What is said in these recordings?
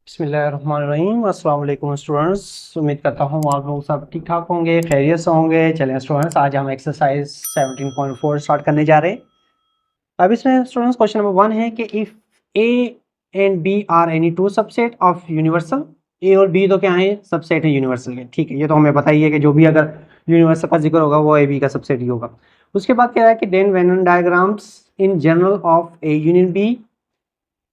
बिस्मिल्लाहिर्रहमानिर्रहीम। अस्सलाम वालेकुम स्टूडेंट्स। उम्मीद करता हूँ आप लोग सब ठीक ठाक होंगे, खैरियत से होंगे। चलें स्टूडेंट्स, आज हम एक्सरसाइज 17.4 स्टार्ट करने जा रहे हैं। अब इसमें स्टूडेंट्स क्वेश्चन नंबर 1 है कि if A and B are any two subset of universal. A और बी तो क्या है, सबसेट है यूनिवर्सल के। ठीक है, ये तो हमें पता ही है कि जो भी अगर यूनिवर्सल का जिक्र होगा वो ए बी का सबसेट ही होगा। उसके बाद कह रहा है कि then Venn diagrams in general of A union B,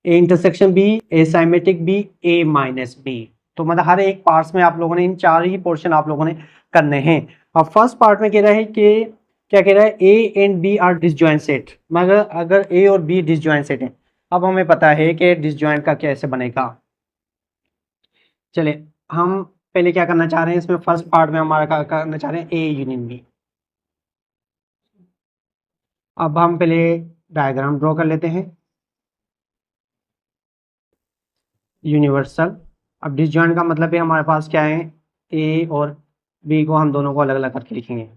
A intersection B, A symmetric B, A minus B. तो मतलब हर एक पार्ट्स में आप लोगों ने इन चार ही पोर्शन आप लोगों ने करने हैं। अब फर्स्ट पार्ट में कह रहा है कि क्या कह रहा है, A and B are disjoint set. मगर अगर ए और बी डिसजॉइंट सेट है, अब हमें पता है कि डिसजॉइंट का कैसे बनेगा। चले, हम पहले क्या करना चाह रहे हैं, इसमें फर्स्ट पार्ट में हमारा क्या करना चाह रहे हैं, ए यूनियन बी। अब हम पहले डायग्राम ड्रॉ कर लेते हैं यूनिवर्सल। अब डिसजॉइंट का मतलब है हमारे पास क्या है, ए और बी को हम दोनों को अलग अलग करके लिखेंगे।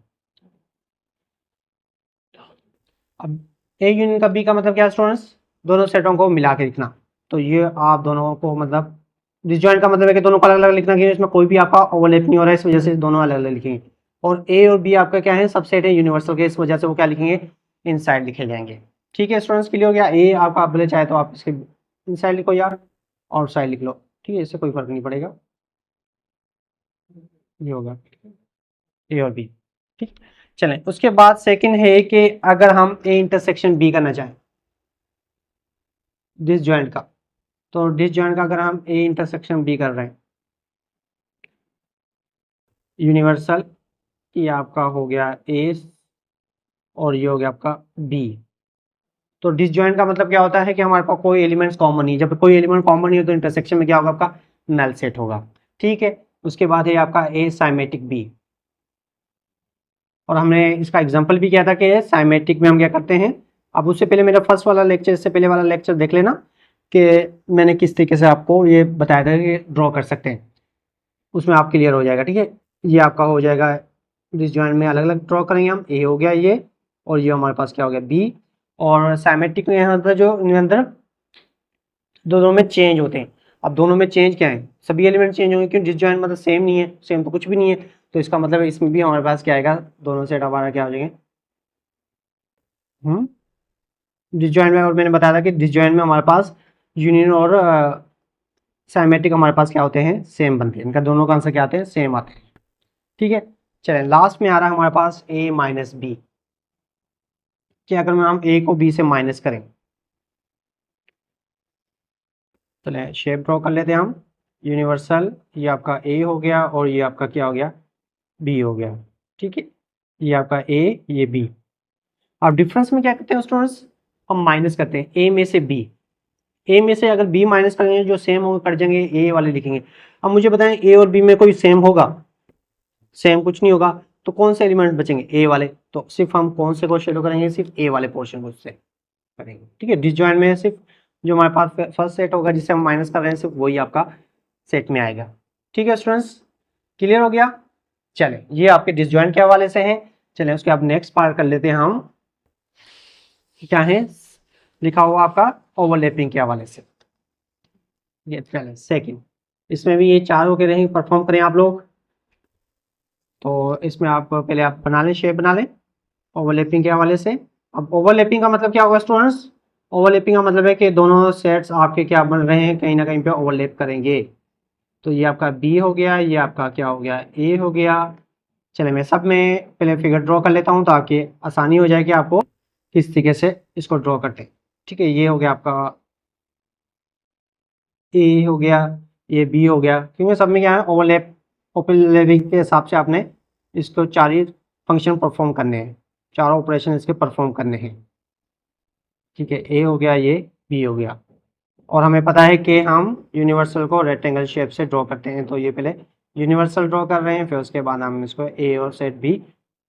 अब ए यूनियन का बी का मतलब क्या है स्टूडेंट्स, दोनों सेटों को मिला के लिखना। तो ये आप दोनों को मतलब डिसजॉइंट का मतलब है कि दोनों को अलग अलग लिखना, कि इसमें कोई भी आपका ओवरलैप नहीं हो रहा है, इस वजह से दोनों अलग अलग लिखेंगे। और ए और बी आपका क्या है, सबसेट है यूनिवर्सल के, इस वजह से वो क्या लिखेंगे, इनसाइड लिखे जाएंगे। ठीक है स्टूडेंट्स, क्लियर हो गया। ए आपका आप बोले चाहे तो आप इसके इनसाइड लिखो या आउटसाइड लिख लो, ठीक है, इससे कोई फर्क नहीं पड़ेगा। ये होगा ए और बी। ठीक, चलें उसके बाद सेकंड है कि अगर हम ए इंटरसेक्शन बी करना चाहें डिसजॉइंट का, तो डिसजॉइंट का अगर हम ए इंटरसेक्शन बी कर रहे हैं यूनिवर्सल, ये आपका हो गया ए और ये हो गया आपका बी। तो डिसजॉइंट का मतलब क्या होता है कि हमारे पास कोई एलिमेंट्स कॉमन नहीं, जब कोई एलिमेंट कॉमन नहीं हो तो इंटरसेक्शन में क्या होगा, आपका नल सेट होगा। ठीक है, उसके बाद है आपका ए साइमेट्रिक बी। और हमने इसका एग्जाम्पल भी किया था कि साइमेट्रिक में हम क्या करते हैं। अब उससे पहले मेरा फर्स्ट वाला लेक्चर, इससे पहले वाला लेक्चर देख लेना कि मैंने किस तरीके से आपको ये बताया था कि ड्रॉ कर सकते हैं, उसमें आप क्लियर हो जाएगा। ठीक है, ये आपका हो जाएगा डिसजॉइंट में अलग अलग ड्रॉ करेंगे हम, ए हो गया ये, और ये हमारे पास क्या हो गया बी। और साइमेट्रिक में यहाँ पर जो इनके अंदर दोनों में चेंज होते हैं। अब दोनों में चेंज क्या है, सभी एलिमेंट चेंज होंगे, क्योंकि डिसजॉइंट मतलब सेम नहीं है, सेम तो कुछ भी नहीं है। तो इसका मतलब इसमें भी हमारे पास क्या आएगा, दोनों सेट हमारा क्या हो जाएंगे डिसजॉइंट में। और मैंने बताया था कि डिसजॉइंट में हमारे पास यूनियन और साइमेट्रिक हमारे पास क्या होते हैं, सेम बनते हैं, इनका दोनों का आंसर क्या आते हैं, सेम आते हैं। ठीक है, चलें लास्ट में आ रहा है हमारे पास ए माइनस बी। कि अगर मैं हम ए को बी से माइनस करें, चलें शेप ड्रॉ कर लेते हैं हम यूनिवर्सल। ये आपका ए हो गया और ये आपका क्या हो गया, बी हो गया। ठीक है, ये आपका ए, ये बी। अब डिफरेंस में क्या करते हैं स्टूडेंट्स, हम माइनस करते हैं ए में से बी। ए में से अगर बी माइनस करेंगे, जो सेम होगा कट जाएंगे, ए वाले लिखेंगे। अब मुझे बताएं ए और बी में कोई सेम होगा, सेम कुछ नहीं होगा, तो कौन से एलिमेंट बचेंगे, ए वाले। तो सिर्फ हम कौन से को शेडो करेंगे, सिर्फ ए वाले पोर्शन को उससे करेंगे। ठीक है, डिसजॉइंट में सिर्फ जो हमारे पास फर्स्ट सेट होगा जिससे हम माइनस कर रहे हैं, सिर्फ वही आपका सेट में आएगा। ठीक है स्टूडेंट्स, क्लियर हो गया। चले, ये आपके डिसजॉइंट के हवाले से हैं। चलें उसके अब नेक्स्ट पार्ट कर लेते हैं हम, क्या है लिखा हुआ आपका ओवरलैपिंग के हवाले से। ये चलें सेकंड, इसमें भी ये चारों के रहेंगे, परफॉर्म करें आप लोग। तो इसमें आप पहले आप बना लें, शेप बना लें ओवरलैपिंग के हवाले से। अब ओवरलैपिंग का मतलब क्या होगा स्टूडेंट्स, ओवरलैपिंग का मतलब है कि दोनों सेट्स आपके क्या बन रहे हैं, कहीं ना कहीं पे ओवरलैप करेंगे। तो ये आपका बी हो गया, ये आपका क्या हो गया, ए हो गया। चले मैं सब में पहले फिगर ड्रॉ कर लेता हूँ ताकि आसानी हो जाए कि आपको किस तरीके से इसको ड्रॉ करते हैं। ठीक है, ये हो गया आपका ए हो गया, ये बी हो गया, क्योंकि सब में क्या है ओवरलैप। ओवरलैपिंग के हिसाब से आपने इसको चार ही फंक्शन परफॉर्म करने हैं, चारों ऑपरेशन इसके परफॉर्म करने हैं। ठीक है, ए हो गया, ये बी हो गया। और हमें पता है कि हम यूनिवर्सल को रेक्टेंगल शेप से ड्रॉ करते हैं, तो ये पहले यूनिवर्सल ड्रॉ कर रहे हैं, फिर उसके बाद हम इसको ए और सेट बी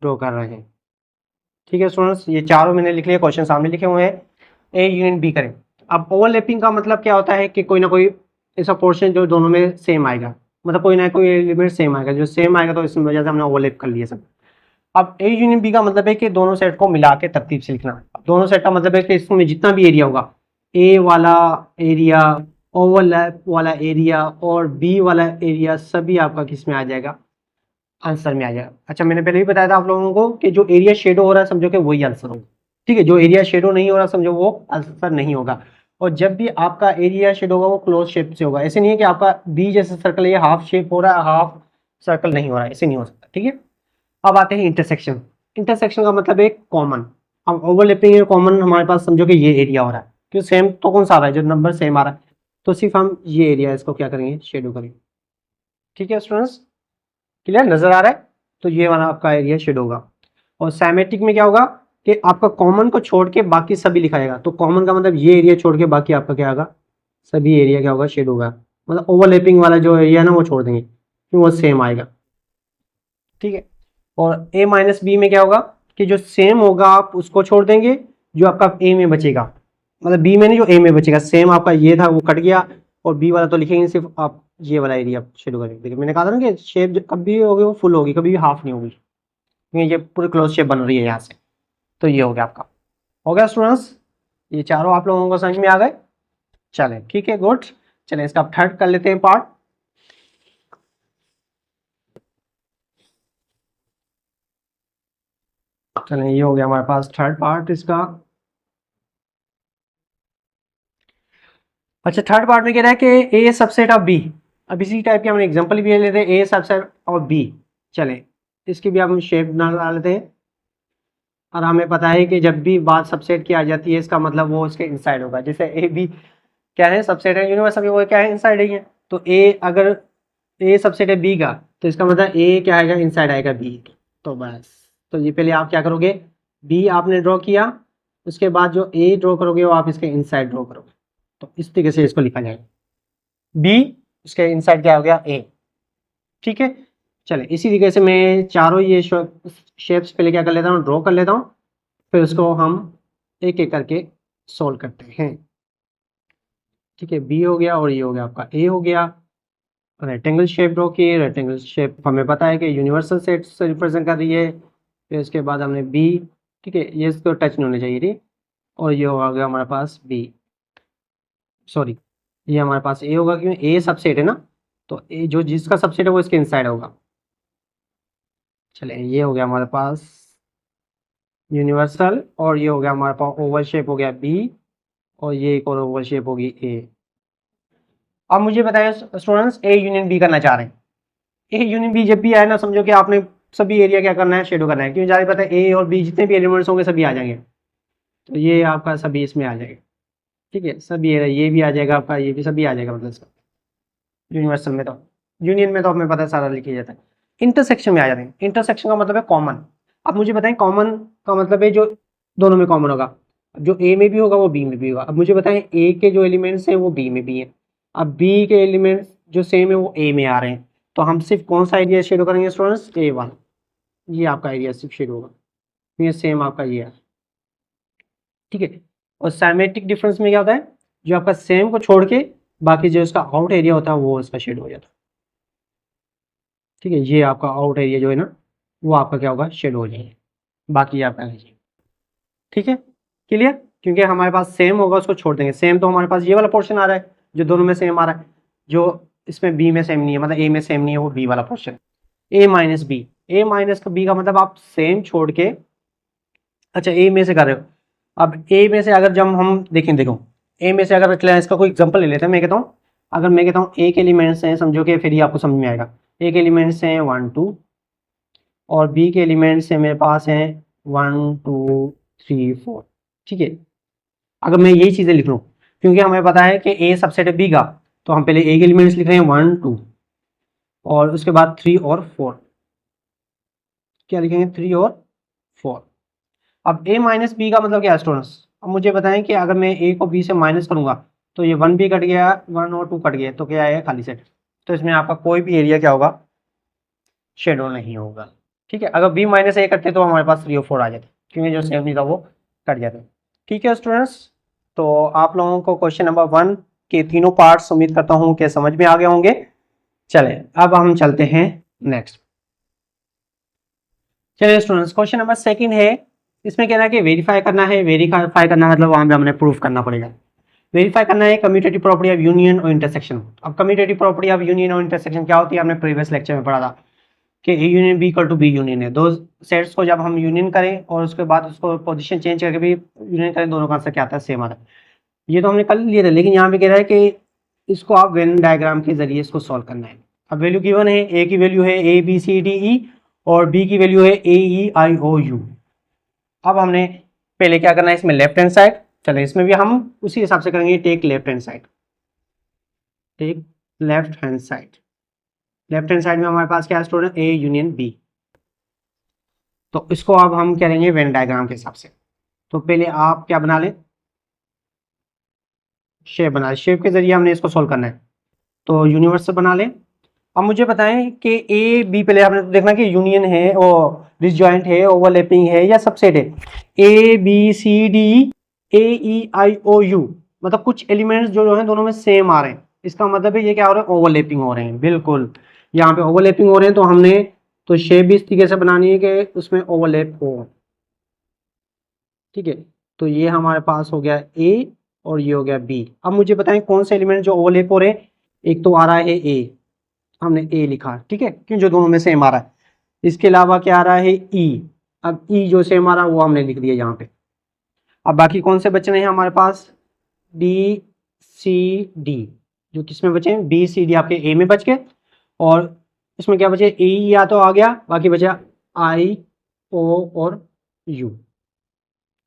ड्रॉ कर रहे हैं। ठीक है स्टूडेंट्स, ये चारों मैंने लिख लिया, क्वेश्चन सामने लिखे हुए हैं, ए यूनियन बी करें। अब ओवरलैपिंग का मतलब क्या होता है कि कोई ना कोई ऐसा पोर्शन जो दोनों में सेम आएगा, मतलब कोई ना कोई एलिमेंट सेम आएगा, जो सेम आएगा तो इस वजह से हमने ओवरलैप कर लिया सब। अब ए यूनियन बी का मतलब है कि दोनों सेट को मिला के तरतीब से लिखना। अब दोनों सेट का मतलब है कि इसमें जितना भी एरिया होगा, ए वाला एरिया ओवरलैप वाला एरिया और बी वाला एरिया सभी आपका किस में आ जाएगा, आंसर में आ जाएगा। अच्छा, मैंने पहले भी बताया था आप लोगों को कि जो एरिया शेडो हो रहा है समझो कि वही आंसर होगा, ठीक है। जो एरिया शेडो नहीं हो रहा समझो वो आंसर नहीं होगा। और जब भी आपका एरिया शेडो होगा वो क्लोज शेप से होगा। ऐसे नहीं है कि आपका बी जैसा सर्कल ये हाफ शेप हो रहा है, हाफ सर्कल नहीं हो रहा है, ऐसे नहीं हो सकता, ठीक है। अब आते हैं इंटरसेक्शन। इंटरसेक्शन का मतलब एक कॉमन। अब ओवरलैपिंग कॉमन हमारे पास समझो कि ये एरिया हो रहा है, क्यों सेम तो कौन सा आ रहा है, जो नंबर सेम आ रहा है, तो सिर्फ हम ये एरिया इसको क्या करेंगे, शेडो करेंगे, ठीक है स्टूडेंट्स, क्लियर नजर आ रहा है। तो ये वाला आपका एरिया शेड होगा। और साइमेट्रिक में क्या होगा कि आपका कॉमन को छोड़ के बाकी सभी लिखा जाएगा। तो कॉमन का मतलब ये एरिया छोड़ के बाकी आपका क्या होगा, सभी एरिया क्या होगा, शेड होगा। मतलब ओवरलैपिंग वाला जो एरिया है ना वो छोड़ देंगे, क्योंकि वो सेम आएगा, ठीक है। और ए माइनस बी में क्या होगा कि जो सेम होगा आप उसको छोड़ देंगे, जो आपका ए में बचेगा, मतलब बी में नहीं, जो ए में बचेगा, सेम आपका ये था वो कट गया, और बी वाला तो लिखेंगे, सिर्फ आप ये वाला एरिया शेडो करेंगे। देखिए मैंने कहा था ना कि शेप कभी होगी वो फुल होगी, कभी भी हाफ नहीं होगी, क्योंकि ये पूरी क्लोज शेप बन रही है यहाँ से। तो ये हो गया आपका, हो गया स्टूडेंट्स, ये चारों आप लोगों को समझ में आ गए। चलें ठीक है, गुड। चलें इसका आप थर्ड कर लेते हैं पार्ट। चलें ये हो गया हमारे पास थर्ड पार्ट इसका। अच्छा, थर्ड पार्ट में कह रहा है कि ए सबसेट ऑफ बी। अब इसी टाइप के हमने एग्जांपल भी ले लेते हैं, ए सबसेट ऑफ बी। चलें इसकी भी हम शेप बना लेते हैं। और हमें पता है कि जब भी बात सबसेट की आ जाती है इसका मतलब वो उसके इनसाइड होगा। जैसे ए बी क्या है, सबसेट है, यूनिवर्सल वो क्या है, इनसाइड ही है। तो ए अगर ए सबसेट है बी का, तो इसका मतलब ए क्या आएगा, इनसाइड आएगा बी। तो बस, तो ये पहले आप क्या करोगे, बी आपने ड्रॉ किया, उसके बाद जो ए ड्रॉ करोगे वो आप इसके इनसाइड ड्रॉ करोगे। तो इस तरीके से इसको लिखा जाएगा, बी उसके इनसाइड क्या हो गया, ए, ठीक है। चले इसी तरीके से मैं चारों ये शेप्स पहले क्या कर लेता हूँ, ड्रॉ कर लेता हूँ, फिर उसको हम एक एक करके सोल्व करते हैं, ठीक है। बी हो गया और ये हो गया आपका ए हो गया। रेक्टेंगल शेप ड्रॉ की, रेक्टेंगल शेप हमें पता है कि यूनिवर्सल सेट से रिप्रेजेंट कर रही है। फिर उसके बाद हमने बी, ठीक है, ये इसको टच नहीं होने चाहिए थी। और ये हो गया हमारे पास बी, सॉरी, ये हमारे पास ए होगा, क्यों, ए सबसेट है ना, तो ए जो जिसका सबसेट है वो इसके इनसाइड होगा। चले ये हो गया हमारे पास यूनिवर्सल, और ये हो गया हमारे पास ओवल शेप हो गया बी, और ये एक और ओवल शेप होगी ए। अब मुझे बताइए स्टूडेंट्स, ए यूनियन बी करना चाह रहे हैं। ए यूनियन बी जब भी आए ना समझो कि आपने सभी एरिया क्या करना है, शेडो करना है, क्योंकि ज़्यादा पता है ए और बी जितने भी एलिमेंट्स होंगे सभी आ जाएंगे। तो ये आपका सभी इसमें आ जाएगा, ठीक है, सभी ये भी आ जाएगा आपका, ये भी सभी आ जाएगा, मतलब इसका यूनिवर्सल में। तो यूनियन में तो हमें पता है सारा लिख जाता है। इंटरसेक्शन में आ जाते हैं। इंटरसेक्शन का मतलब है कॉमन। अब मुझे बताएं कॉमन का मतलब है जो दोनों में कॉमन होगा, जो ए में भी होगा वो बी में भी होगा। अब मुझे बताएं ए के जो एलिमेंट्स हैं वो बी में भी हैं, अब बी के एलिमेंट्स जो सेम है वो ए में आ रहे हैं। तो हम सिर्फ कौन सा एरिया शेडो करेंगे स्टूडेंट्स, A1, ये आपका एरिया सिर्फ शेडो होगा, ये सेम आपका ये है, ठीक है। और साइमेट्रिक डिफरेंस में क्या होता है, जो आपका सेम को छोड़ के बाकी जो इसका आउट एरिया होता है वो इसका शेड हो जाता है, ठीक है। ये आपका आउट एरिया जो है ना वो आपका क्या होगा, शेड हो जाएगा, बाकी आपका नहीं, ठीक है, क्लियर। क्योंकि हमारे पास सेम होगा उसको छोड़ देंगे। सेम तो हमारे पास ये वाला पोर्शन आ रहा है जो दोनों में सेम आ रहा है, जो इसमें बी में सेम नहीं है, मतलब ए में सेम नहीं है, वो बी वाला portion, A minus B. A minus का बी का मतलब आप सेम छोड़ के, अच्छा ए में से कर रहे हो। अब ए में से अगर जब हम देखें, देखो ए में से अगर इसका कोई एग्जांपल ले लेते हैं, मैं कहता हूँ, अगर मैं कहता हूँ ए के एलिमेंट्स हैं, समझो कि फिर ही आपको समझ में आएगा। ए के एलिमेंट्स हैं 1 2, और बी के एलिमेंट्स हैं मेरे पास हैं 1 2 3 4, ठीक है। अगर मैं यही चीज़ें लिख लूँ, क्योंकि हमें पता है कि ए सबसेट है बी का, तो हम पहले ए के एलिमेंट्स लिख रहे हैं 1 2, और उसके बाद 3 और 4, क्या लिखेंगे, 3 और 4। अब ए माइनस बी का मतलब क्या है स्टूडेंट्स, अब मुझे बताएं कि अगर मैं ए को बी से माइनस करूंगा तो ये 1 भी कट गया, 1 और 2 कट गए, तो क्या है, खाली सेट। तो इसमें आपका कोई भी एरिया क्या होगा, शेडो नहीं होगा, ठीक है। अगर बी माइनस ए करते तो हमारे पास 3 और 4 आ जाते, क्योंकि जो सेम नहीं था वो कट जाते, ठीक है स्टूडेंट्स। तो आप लोगों को क्वेश्चन नंबर 1 के तीनों पार्ट्स उम्मीद करता हूँ कि समझ में आ गए होंगे। चले अब हम चलते हैं नेक्स्ट। चलिए स्टूडेंट्स, क्वेश्चन नंबर 2 है, इसमें कहना है कि वेरीफाई करना है। वेरीफाई करना मतलब वहां पे हमने प्रूफ करना पड़ेगा। वेरीफाई करना है कम्यूटेटिव प्रॉपर्टी ऑफ यूनियन और इंटरसेक्शन। अब कम्यूटेटिव प्रॉपर्टी ऑफ यूनियन और इंटरसेक्शन क्या होती है, हमने प्रीवियस लेक्चर में पढ़ा था कि A union B equal to B union है। दो सेट्स को जब हम यूनियन करें और उसके बाद उसको पोजीशन चेंज करके भी यूनियन करें, दोनों का आंसर क्या आता है, सेम आता है। ये तो हमने कल लिए थे, लेकिन यहाँ पे कह रहा है कि इसको आप वेन डायग्राम के जरिए इसको सॉल्व करना है। अब वैल्यू गिवन है, ए की वैल्यू है ए बी सी डी ई और बी की वैल्यू है ए ई आई ओ यू। अब हमने पहले क्या करना है, इसमें लेफ्ट हैंड साइड, चले इसमें भी हम उसी हिसाब से करेंगे, take left hand side, take left hand side. Left hand side में हमारे पास क्या है स्टूडेंट, ए यूनियन बी। तो इसको अब हम करेंगे वेन डायग्राम के हिसाब से। तो पहले आप क्या बना लें, शेप बना लें, शेप के जरिए हमने इसको सोल्व करना है। तो यूनिवर्सल बना लें। अब मुझे बताएं कि ए बी, पहले आपने तो देखना कि यूनियन है और डिसजॉइंट है, ओवरलैपिंग है या सबसेट है। A B C D A E I O U, मतलब कुछ एलिमेंट्स जो है दोनों में सेम आ रहे हैं, इसका मतलब है ये क्या हो रहा है, ओवरलैपिंग हो रहे हैं। बिल्कुल यहाँ पे ओवरलैपिंग हो रहे हैं, तो हमने तो शेप भी इस तरीके से बनानी है कि उसमें ओवरलैप हो। ठीक है, तो ये हमारे पास हो गया ए और ये हो गया बी। अब मुझे बताएं कौन से एलिमेंट जो ओवरलैप हो रहे हैं। एक तो आ रहा है ए, हमने ए लिखा, ठीक है, क्यों, जो दोनों में सेम आ रहा है। इसके अलावा क्या आ रहा है, ई। अब ई जो सेम आ रहा है वो हमने लिख दिया यहाँ पे। अब बाकी कौन से बचे हैं हमारे पास, डी सी डी, जो किसमें बचे हैं, बी सी डी आपके ए में बच गए, और इसमें क्या बचे, ई या तो आ गया, बाकी बचा आई ओ और यू।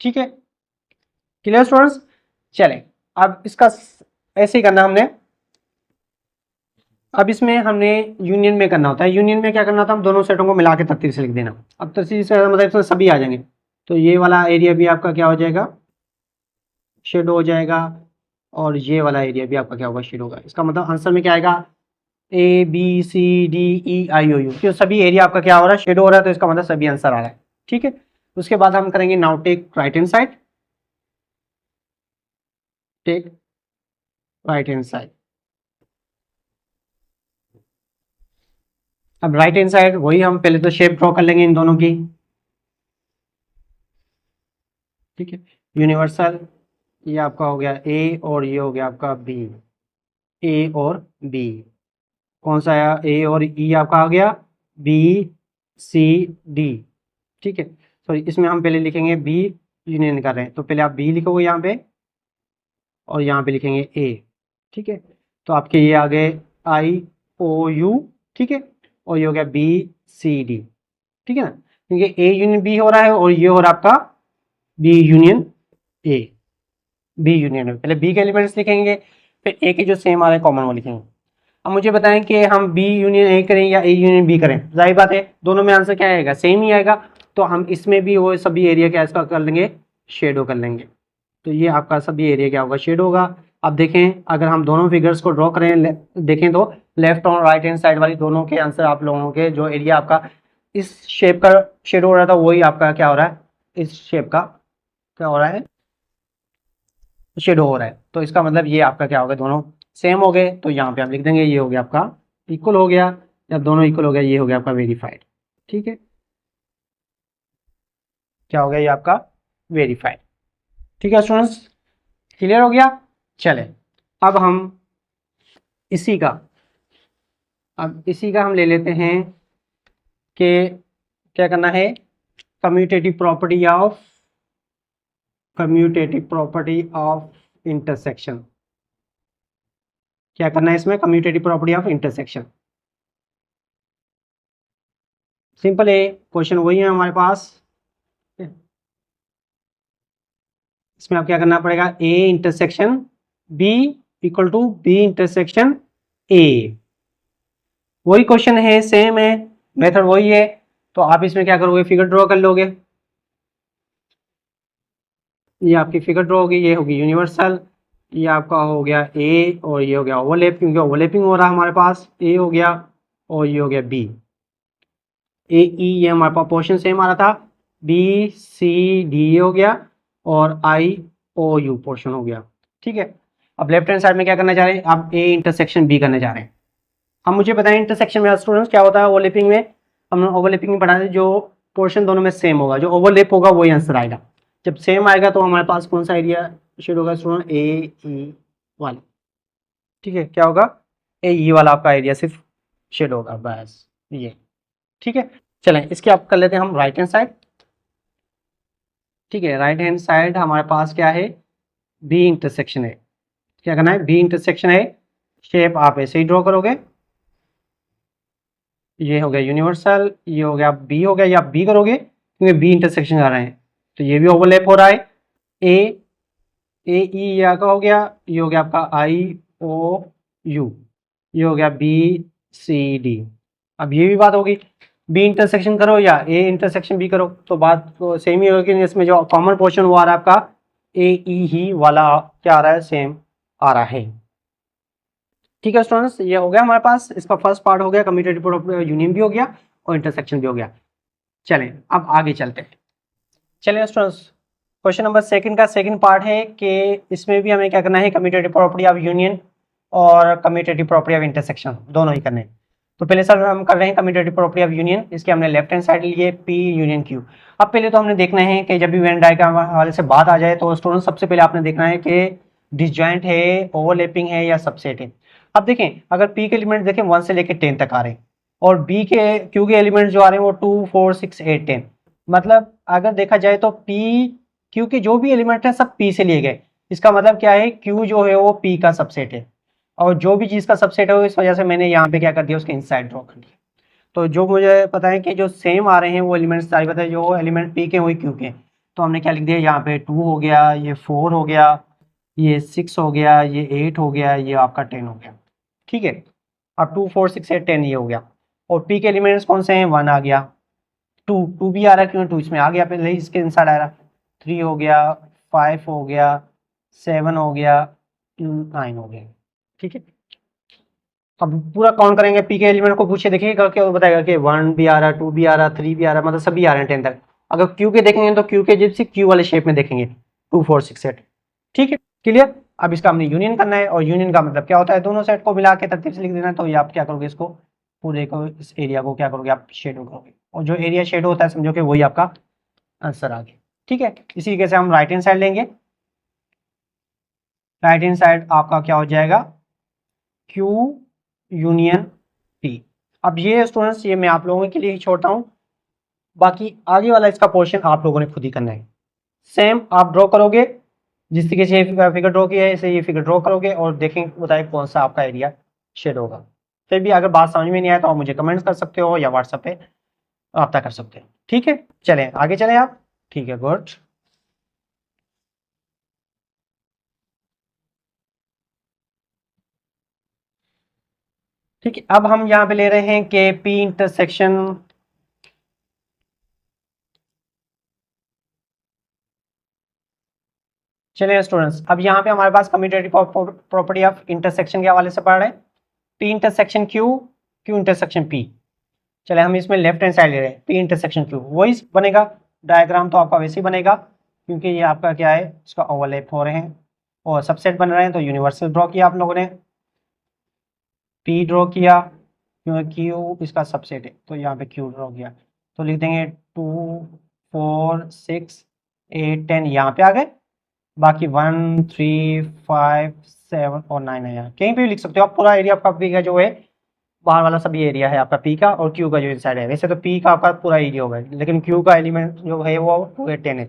ठीक है, क्लियर स्टूडेंट्स। चले अब इसका ऐसे ही करना हमने। अब इसमें हमने यूनियन में करना होता है। यूनियन में क्या करना था, हम दोनों सेटों को मिला के तरतीब से लिख देना। अब तरतीब से मतलब इसमें सभी आ जाएंगे, तो ये वाला एरिया भी आपका क्या हो जाएगा, शेडो हो जाएगा, और ये वाला एरिया भी आपका क्या होगा, शेडो होगा। इसका मतलब आंसर में क्या आएगा, A B C D E I O U, क्यों सभी एरिया आपका क्या हो रहा है, शेडो हो रहा है, तो इसका मतलब सभी आंसर आ रहा है। ठीक है, उसके बाद हम करेंगे now take right hand side, take right hand side. अब राइट हैंड साइड वही, हम पहले तो शेप ड्रॉ कर लेंगे इन दोनों की। ठीक है, यूनिवर्सल ये आपका हो गया ए और ये हो गया आपका बी, ए और बी। कौन सा आया, ए और ई आपका आ गया, बी सी डी। ठीक है, सॉरी इसमें हम पहले लिखेंगे बी, यूनियन कर रहे हैं तो पहले आप बी लिखोगे यहाँ पे, और यहाँ पे लिखेंगे ए। ठीक है, तो आपके ये आ गए आई ओ यू। ठीक है, और ये हो गया बी सी डी। ठीक है ना, क्योंकि ए यूनियन बी हो रहा है और ये हो रहा है आपका B union A. B union में पहले बी के एलिमेंट्स लिखेंगे, फिर ए के जो सेम आ रहे हैं कॉमन वो लिखेंगे। अब मुझे बताएं कि हम बी यूनियन ए करें या ए यूनियन बी करें, जाहिर बात है दोनों में आंसर क्या आएगा, सेम ही आएगा। तो हम इसमें भी वो सभी एरिया क्या इसका कर लेंगे, शेडो कर लेंगे। तो ये आपका सभी एरिया क्या होगा, शेड होगा। अब देखें अगर हम दोनों फिगर्स को ड्रॉ करें, देखें तो लेफ्ट और राइट हैंड साइड वाली दोनों के आंसर आप लोगों के, जो एरिया आपका इस शेप का शेड हो रहा था वही आपका क्या हो रहा है, इस शेप का क्या हो रहा है, शेडो हो रहा है। तो इसका मतलब ये आपका क्या हो गया, दोनों सेम हो गए। तो यहाँ पे आप लिख देंगे ये हो गया आपका इक्वल हो गया, जब दोनों इक्वल हो गया ये हो गया आपका वेरीफाइड। ठीक है, क्या हो गया ये आपका वेरीफाइड। ठीक है स्टूडेंट्स, क्लियर हो गया। चले अब हम इसी का हम ले लेते हैं कि क्या करना है, कम्यूटेटिव प्रॉपर्टी ऑफ इंटरसेक्शन। क्या करना है इसमें, commutative property of intersection. Simple है, क्वेश्चन वही है हमारे पास। इसमें आप क्या करना पड़ेगा, A intersection B equal to B intersection A. वही क्वेश्चन है, सेम है, मेथड वही है। तो आप इसमें क्या करोगे, फिगर ड्रॉ कर लोगे। ये आपकी फिगर ड्रॉ होगी, ये होगी यूनिवर्सल, ये आपका हो गया ए और ये हो गया ओवरलैप, क्योंकि ओवरलैपिंग हो रहा है हमारे पास, ए हो गया और ये हो गया बी। ए ई ये हमारे पास पोर्शन सेम आ रहा था, बी सी डी हो गया और आई ओ यू पोर्शन हो गया। ठीक है, अब लेफ्ट हैंड साइड में क्या करना चाह रहे हैं, आप ए इंटरसेक्शन बी करने जा रहे हैं। अब मुझे बताएं इंटरसेक्शन में स्टूडेंट्स क्या होता है, ओवरलैपिंग में हमने ओवरलैपिंग में पढ़ा है, जो पोर्शन दोनों में सेम होगा, जो ओवरलैप होगा वही आंसर आएगा। जब सेम आएगा तो हमारे पास कौन सा एरिया शेड होगा स्टूडेंट ए ई वाला, ठीक है, क्या होगा ए ई वाला आपका एरिया सिर्फ शेड होगा बस ये, ठीक है। चलें इसके आप कर लेते हैं हम राइट हैंड साइड, ठीक है। राइट हैंड साइड हमारे पास क्या है, बी इंटरसेक्शन है, क्या करना है, बी इंटरसेक्शन है, शेप आप ऐसे ही ड्रॉ करोगे, ये हो गया यूनिवर्सल, ये हो गया बी, हो गया, या बी करोगे क्योंकि बी इंटरसेक्शन आ रहे हैं तो ये भी ओवरलैप हो रहा है, ए ए ई या का हो गया, ये हो गया आपका आई ओ यू, ये हो गया बी सी डी। अब ये भी बात होगी, बी इंटरसेक्शन करो या ए इंटरसेक्शन बी करो तो बात तो सेम ही होगी, इसमें जो कॉमन पोर्शन वो आ रहा है आपका ए ई ही वाला, क्या आ रहा है, सेम आ रहा है, ठीक है स्टूडेंट्स। ये हो गया हमारे पास, इसका फर्स्ट पार्ट हो गया, कम्यूटेटिव प्रॉपर्टी यूनियन भी हो गया और इंटरसेक्शन भी हो गया। चलें अब आगे चलते हैं। चलिए स्टूडेंट्स, क्वेश्चन नंबर सेकंड का सेकंड पार्ट है कि इसमें भी हमें क्या करना है, कम्यूटेटिव प्रॉपर्टी ऑफ यूनियन और कम्यूटेटिव प्रॉपर्टी ऑफ इंटरसेक्शन दोनों ही करने हैं। तो पहले सर हम कर रहे हैं कम्यूटेटिव प्रॉपर्टी ऑफ यूनियन, इसके हमने लेफ्ट हैंड साइड लिए पी यूनियन क्यू। अब पहले तो हमने देखना है कि जब भी वेन डायग्राम हवाले से बात आ जाए तो स्टूडेंट सबसे पहले आपने देखना है कि डिसजॉइंट है, ओवरलैपिंग है या सबसेट है। अब देखें अगर पी के एलिमेंट देखें 1 से लेकर 10 तक आ रहे हैं और बी के क्यू के एलिमेंट जो आ रहे हैं वो 2 4 6 8 10, मतलब अगर देखा जाए तो पी क्यू के जो भी एलिमेंट है सब पी से लिए गए, इसका मतलब क्या है, क्यू जो है वो पी का सबसेट है और जो भी चीज का सबसेट है इस वजह से मैंने यहाँ पे क्या कर दिया, उसके इनसाइड ड्रॉ कर दिया। तो जो मुझे पता है कि जो सेम आ रहे हैं वो एलिमेंट्स सारे पता है, जो एलिमेंट पी के वही क्यू के, तो हमने क्या लिख दिया यहाँ पे 2 हो गया, ये 4 हो गया, ये 6 हो गया, ये 8 हो गया, ये आपका 10 हो गया, ठीक है। अब 2 4 6 8 10 ये हो गया और पी के एलिमेंट्स कौन से हैं, 1 आ गया, 2 भी आ रहा है क्यों, 2 इसमें आ गया पहले इसके इनसाइड आ रहा, 3 हो गया, 5 हो गया, 7 हो गया, 9 हो गया, ठीक है। अब पूरा काउंट करेंगे, पी के एलिमेंट को पूछे देखिएगा क्या बताएगा कि 1 भी आ रहा, 2 भी आ रहा, 3 भी आ रहा, मतलब सभी आ रहे हैं 10 तक। अगर क्यू के देखेंगे तो क्यू के जैसे क्यू वाले शेप में देखेंगे 2 4 6 8, ठीक है, क्लियर। अब इसका हमने यूनियन करना है और यूनियन का मतलब क्या होता है, दोनों सेट को मिला के तरतीब से लिख देना है। तो ये आप क्या करोगे, इसको पूरे को, इस एरिया को क्या करोगे, आप शेडो करोगे और जो एरिया शेडो होता है समझो कि वही आपका आंसर आ गया, ठीक है। इसी तरीके से हम राइट हैंड साइड लेंगे, राइट हैंड साइड आपका क्या हो जाएगा, क्यू यूनियन पी। अब ये स्टूडेंट्स ये मैं आप लोगों के लिए ही छोड़ता हूँ, बाकी आगे वाला इसका पोर्शन आप लोगों ने खुद ही करना है। सेम आप ड्रॉ करोगे, जिस तरीके से फिगर ड्रॉ किया है ऐसे ये फिगर ड्रॉ करोगे और देखेंगे बताए कौन सा आपका एरिया शेड होगा। फिर भी अगर बात समझ में नहीं आए तो आप मुझे कमेंट्स कर सकते हो या व्हाट्सएप पे रब्ता कर सकते हैं, ठीक है। चलें आगे चलें आप, ठीक है, गुड। ठीक है, अब हम यहाँ पे ले रहे हैं कि पी इंटरसेक्शन चलिए स्टूडेंट्स, अब यहाँ पे हमारे पास कम्यूटेटिव प्रॉपर्टी ऑफ इंटरसेक्शन के हवाले से पढ़ रहे हैं, P intersection Q, Q intersection P. चले हम इसमें लेफ्ट हैंड साइड ले रहे हैं, पी इंटरसेक्शन क्यू, वही बनेगा डायग्राम तो आपका वैसे ही बनेगा क्योंकि ये आपका क्या है, इसका ओवरलैप हो रहे हैं और सबसेट बन रहे हैं। तो यूनिवर्सल ड्रॉ किया आप लोगों ने, पी ड्रॉ किया क्योंकि क्यू इसका सबसेट है तो यहाँ पे क्यू ड्रॉ किया, तो लिख देंगे 2 4 6 8 10 यहाँ पे आ गए, बाकी 1 3 5 7 और 9 है यहाँ, कहीं पे भी लिख सकते हो आप। पूरा एरिया आपका पी का जो है बाहर वाला सभी एरिया है आपका पी का और क्यू का जो इनसाइड है, वैसे तो पी का आपका पूरा एरिया होगा लेकिन क्यू का एलिमेंट जो है वो 2 8 10 है,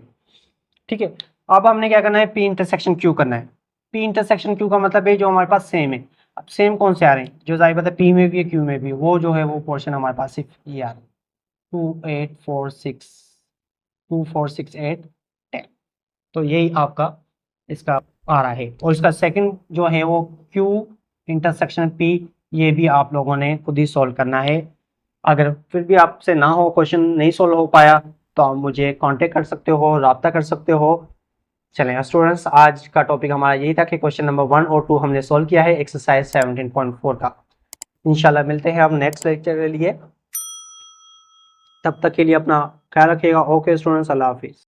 ठीक है। अब हमने क्या करना है, पी इंटरसेक्शन क्यू करना है। पी इंटरसेक्शन क्यू का मतलब है जो हमारे पास सेम है। अब सेम कौन से आ रहे हैं, जो जाहिर बात है पी में भी है क्यू में भी, वो जो है वो पोर्शन हमारे पास सिर्फ ये आ रहा है 2 8 4 6 2 4 6 8 10, तो यही आपका इसका आ रहा है। और इसका सेकंड जो है वो क्यू इंटरसेक्शन पी, ये भी आप लोगों ने खुद ही सॉल्व करना है। अगर फिर भी आपसे ना हो, क्वेश्चन नहीं सॉल्व हो पाया तो आप मुझे कांटेक्ट कर सकते हो, राब्ता कर सकते हो। चलें स्टूडेंट्स, आज का टॉपिक हमारा यही था कि क्वेश्चन नंबर 1 और 2 हमने सॉल्व किया है एक्सरसाइज 17.4 का। इंशाल्लाह मिलते हैं अब नेक्स्ट लेक्चर के लिए, तब तक के लिए अपना ख्याल रखिएगा। ओके स्टूडेंट्स, अल्लाह हाफिज़।